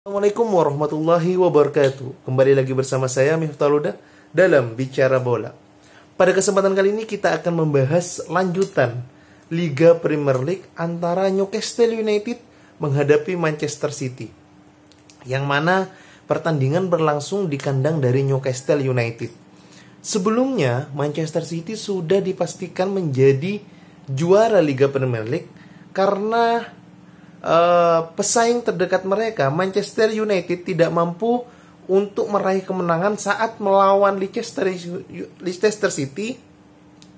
Assalamualaikum warahmatullahi wabarakatuh. Kembali lagi bersama saya Miftah Huda dalam Bicara Bola. Pada kesempatan kali ini kita akan membahas lanjutan Liga Premier League antara Newcastle United menghadapi Manchester City, yang mana pertandingan berlangsung di kandang dari Newcastle United. Sebelumnya Manchester City sudah dipastikan menjadi juara Liga Premier League karena pesaing terdekat mereka, Manchester United, tidak mampu untuk meraih kemenangan saat melawan Leicester City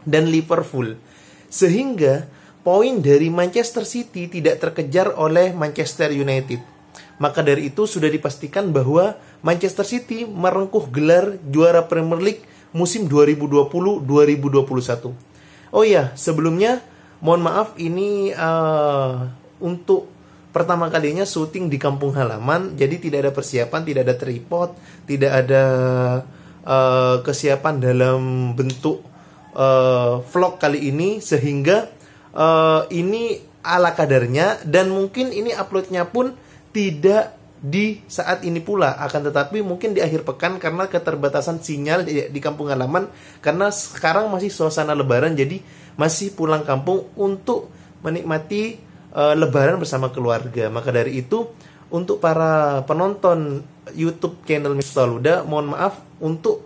dan Liverpool. Sehingga poin dari Manchester City tidak terkejar oleh Manchester United. Maka dari itu sudah dipastikan bahwa Manchester City merengkuh gelar juara Premier League musim 2020-2021. Oh ya, sebelumnya mohon maaf, ini untuk pertama kalinya syuting di kampung halaman, jadi tidak ada persiapan, tidak ada tripod, tidak ada kesiapan dalam bentuk vlog kali ini, sehingga ini ala kadarnya, dan mungkin ini uploadnya pun tidak di saat ini pula, akan tetapi mungkin di akhir pekan karena keterbatasan sinyal di kampung halaman, karena sekarang masih suasana lebaran, jadi masih pulang kampung untuk menikmati Lebaran bersama keluarga. Maka dari itu, untuk para penonton YouTube channel Miftah Huda, mohon maaf untuk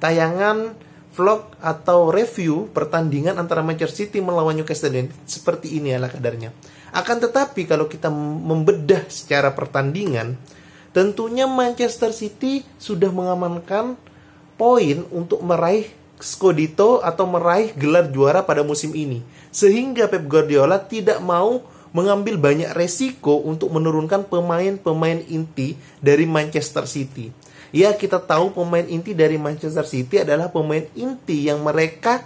tayangan vlog atau review pertandingan antara Manchester City melawan Newcastle United seperti ini ala kadarnya. Akan tetapi kalau kita membedah secara pertandingan, tentunya Manchester City sudah mengamankan poin untuk meraih Scudetto atau meraih gelar juara pada musim ini, sehingga Pep Guardiola tidak mau mengambil banyak resiko untuk menurunkan pemain-pemain inti dari Manchester City. Ya, kita tahu pemain inti dari Manchester City adalah pemain inti yang mereka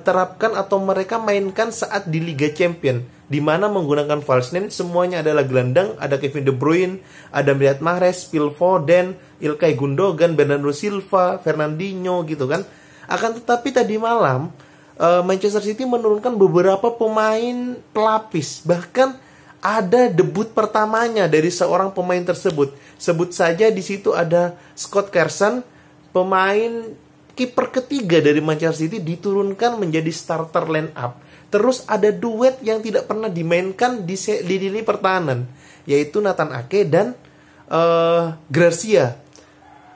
terapkan atau mereka mainkan saat di Liga Champions, di mana menggunakan false nine, semuanya adalah gelandang. Ada Kevin De Bruyne, ada Riyad Mahrez, Phil Foden, Ilkay Gundogan, Bernardo Silva, Fernandinho gitu kan. Akan tetapi tadi malam Manchester City menurunkan beberapa pemain pelapis. Bahkan ada debut pertamanya dari seorang pemain tersebut. Sebut saja di situ ada Scott Carson, pemain kiper ketiga dari Manchester City, diturunkan menjadi starter line up. Terus ada duet yang tidak pernah dimainkan di lini pertahanan, yaitu Nathan Ake dan Garcia.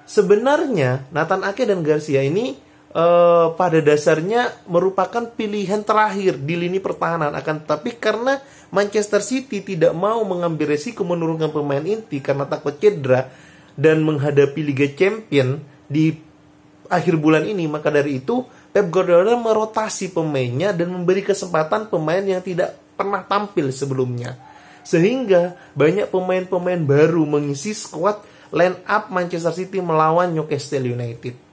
Sebenarnya Nathan Ake dan Garcia ini pada dasarnya merupakan pilihan terakhir di lini pertahanan. Akan tetapi karena Manchester City tidak mau mengambil resiko menurunkan pemain inti karena takut cedera dan menghadapi Liga Champions di akhir bulan ini, maka dari itu Pep Guardiola merotasi pemainnya dan memberi kesempatan pemain yang tidak pernah tampil sebelumnya, sehingga banyak pemain-pemain baru mengisi skuad line up Manchester City melawan Newcastle United.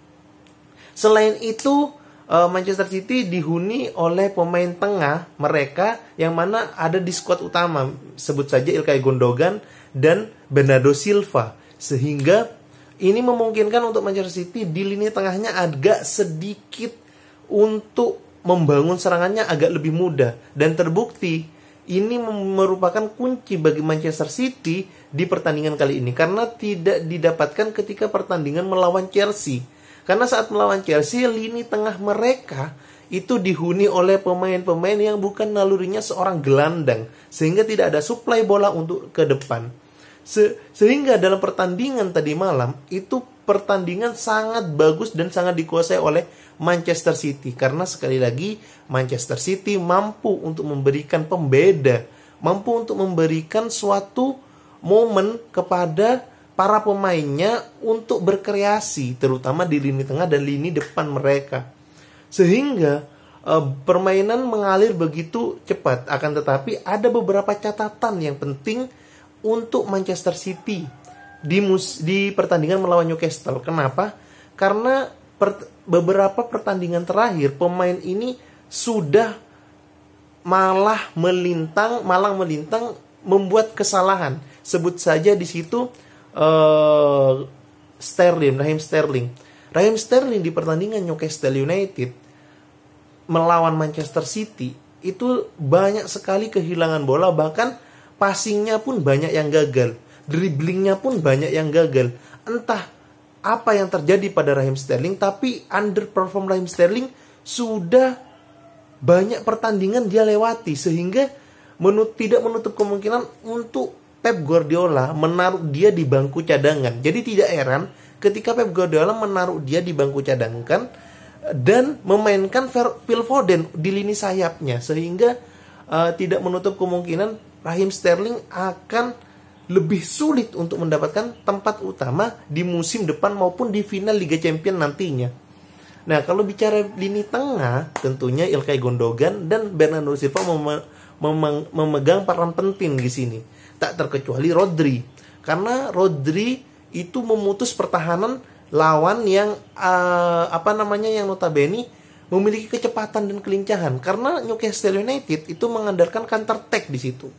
Selain itu, Manchester City dihuni oleh pemain tengah mereka yang mana ada di skuad utama, sebut saja Ilkay Gundogan dan Bernardo Silva, sehingga ini memungkinkan untuk Manchester City di lini tengahnya agak sedikit untuk membangun serangannya agak lebih mudah, dan terbukti ini merupakan kunci bagi Manchester City di pertandingan kali ini karena tidak didapatkan ketika pertandingan melawan Chelsea. Karena saat melawan Chelsea, lini tengah mereka itu dihuni oleh pemain-pemain yang bukan nalurinya seorang gelandang, sehingga tidak ada suplai bola untuk ke depan. Sehingga dalam pertandingan tadi malam, itu pertandingan sangat bagus dan sangat dikuasai oleh Manchester City. Karena sekali lagi, Manchester City mampu untuk memberikan pembeda, mampu untuk memberikan suatu momen kepada para pemainnya untuk berkreasi, terutama di lini tengah dan lini depan mereka. Sehingga permainan mengalir begitu cepat. Akan tetapi ada beberapa catatan yang penting untuk Manchester City di pertandingan melawan Newcastle. Kenapa? Karena beberapa pertandingan terakhir pemain ini sudah malang melintang membuat kesalahan. Sebut saja di situ Raheem Sterling di pertandingan Newcastle United melawan Manchester City itu banyak sekali kehilangan bola, bahkan passingnya pun banyak yang gagal. dribblingnya pun banyak yang gagal. Entah apa yang terjadi pada Raheem Sterling, tapi underperform Raheem Sterling sudah banyak pertandingan dia lewati, sehingga tidak menutup kemungkinan untuk Pep Guardiola menaruh dia di bangku cadangan. Jadi tidak heran ketika Pep Guardiola menaruh dia di bangku cadangan dan memainkan Phil Foden di lini sayapnya, sehingga tidak menutup kemungkinan Raheem Sterling akan lebih sulit untuk mendapatkan tempat utama di musim depan maupun di final Liga Champions nantinya. Nah, kalau bicara lini tengah, tentunya Ilkay Gundogan dan Bernardo Silva memegang peran penting di sini. Tak terkecuali Rodri, karena Rodri itu memutus pertahanan lawan yang yang notabene memiliki kecepatan dan kelincahan, karena Newcastle United itu mengandalkan counter attack di situ.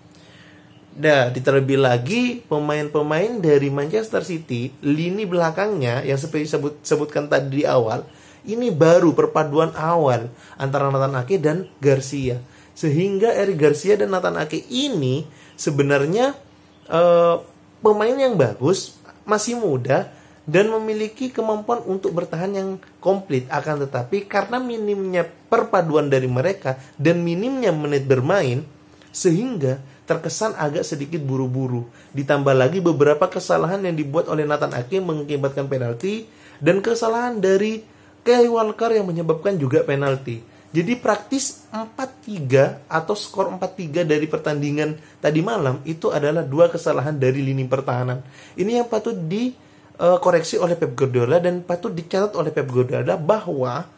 Nah, terlebih lagi pemain-pemain dari Manchester City, lini belakangnya yang seperti sebutkan tadi di awal, ini baru perpaduan awal antara Nathan Ake dan Garcia. Sehingga Eric Garcia dan Nathan Ake ini sebenarnya pemain yang bagus, masih muda, dan memiliki kemampuan untuk bertahan yang komplit. Akan tetapi karena minimnya perpaduan dari mereka dan minimnya menit bermain, sehingga terkesan agak sedikit buru-buru. Ditambah lagi beberapa kesalahan yang dibuat oleh Nathan Ake mengakibatkan penalti, dan kesalahan dari Kyle Walker yang menyebabkan juga penalti. Jadi praktis 4-3 atau skor 4-3 dari pertandingan tadi malam itu adalah 2 kesalahan dari lini pertahanan. Ini yang patut dikoreksi oleh Pep Guardiola dan patut dicatat oleh Pep Guardiola bahwa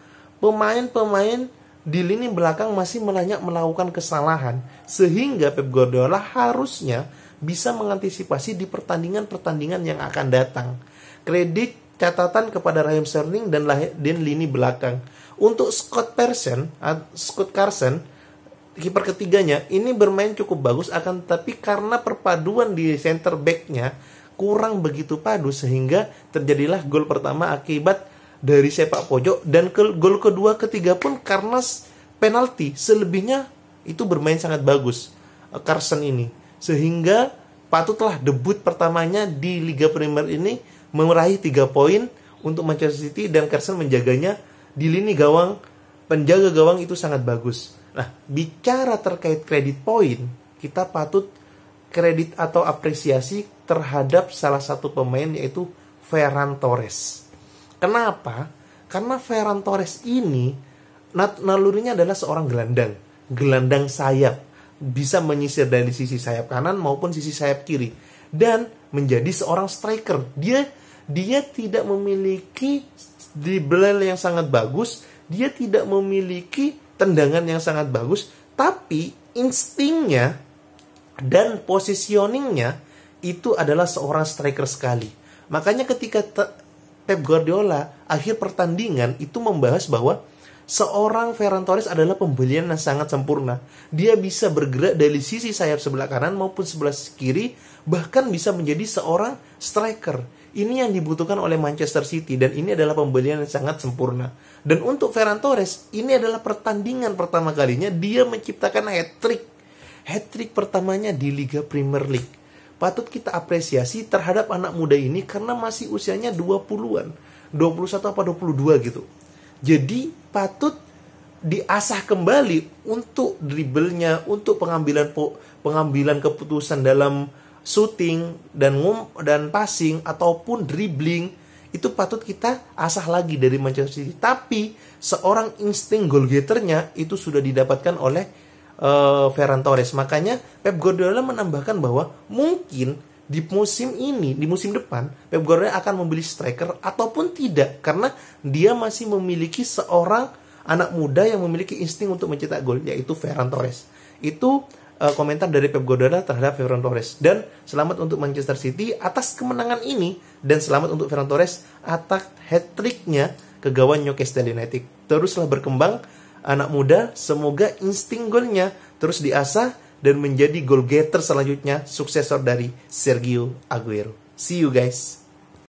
pemain-pemain di lini belakang masih melakukan kesalahan, sehingga Pep Guardiola harusnya bisa mengantisipasi di pertandingan-pertandingan yang akan datang. Kredit catatan kepada Raheem Sterling dan lini belakang. Untuk Scott Carson, kiper ketiganya, ini bermain cukup bagus, akan tetapi karena perpaduan di center back-nya kurang begitu padu, sehingga terjadilah gol pertama akibat dari sepak pojok, dan gol kedua ketiga pun karena penalti. Selebihnya itu bermain sangat bagus Carson ini, sehingga patutlah debut pertamanya di Liga Premier ini meraih 3 poin untuk Manchester City, dan Carson menjaganya di lini gawang, penjaga gawang itu sangat bagus. Nah, bicara terkait kredit poin, kita patut kredit atau apresiasi terhadap salah satu pemain, yaitu Ferran Torres. Kenapa? Karena Ferran Torres ini nalurinya adalah seorang gelandang sayap, bisa menyisir dari sisi sayap kanan maupun sisi sayap kiri, dan menjadi seorang striker. Dia tidak memiliki dribble yang sangat bagus, dia tidak memiliki tendangan yang sangat bagus, tapi instingnya dan positioningnya itu adalah seorang striker sekali. Makanya ketika Pep Guardiola akhir pertandingan itu membahas bahwa seorang Ferran Torres adalah pembelian yang sangat sempurna. Dia bisa bergerak dari sisi sayap sebelah kanan maupun sebelah kiri, bahkan bisa menjadi seorang striker. Ini yang dibutuhkan oleh Manchester City, dan ini adalah pembelian yang sangat sempurna. Dan untuk Ferran Torres, ini adalah pertandingan pertama kalinya dia menciptakan hat-trick pertamanya di Liga Premier League. Patut kita apresiasi terhadap anak muda ini karena masih usianya 20-an, 21 apa 22 gitu. Jadi patut diasah kembali untuk dribblenya, untuk pengambilan keputusan dalam shooting dan passing ataupun dribbling, itu patut kita asah lagi dari Manchester City. Tapi seorang insting goal getternya itu sudah didapatkan oleh Ferran Torres. Makanya Pep Guardiola menambahkan bahwa mungkin di musim ini, di musim depan, Pep Guardiola akan membeli striker ataupun tidak, karena dia masih memiliki seorang anak muda yang memiliki insting untuk mencetak gol, yaitu Ferran Torres. Itu komentar dari Pep Guardiola terhadap Ferran Torres. Dan selamat untuk Manchester City atas kemenangan ini, dan selamat untuk Ferran Torres atas hat-tricknya ke gawang Newcastle United. Teruslah berkembang anak muda, semoga insting golnya terus diasah dan menjadi goal getter selanjutnya, suksesor dari Sergio Aguero. See you guys.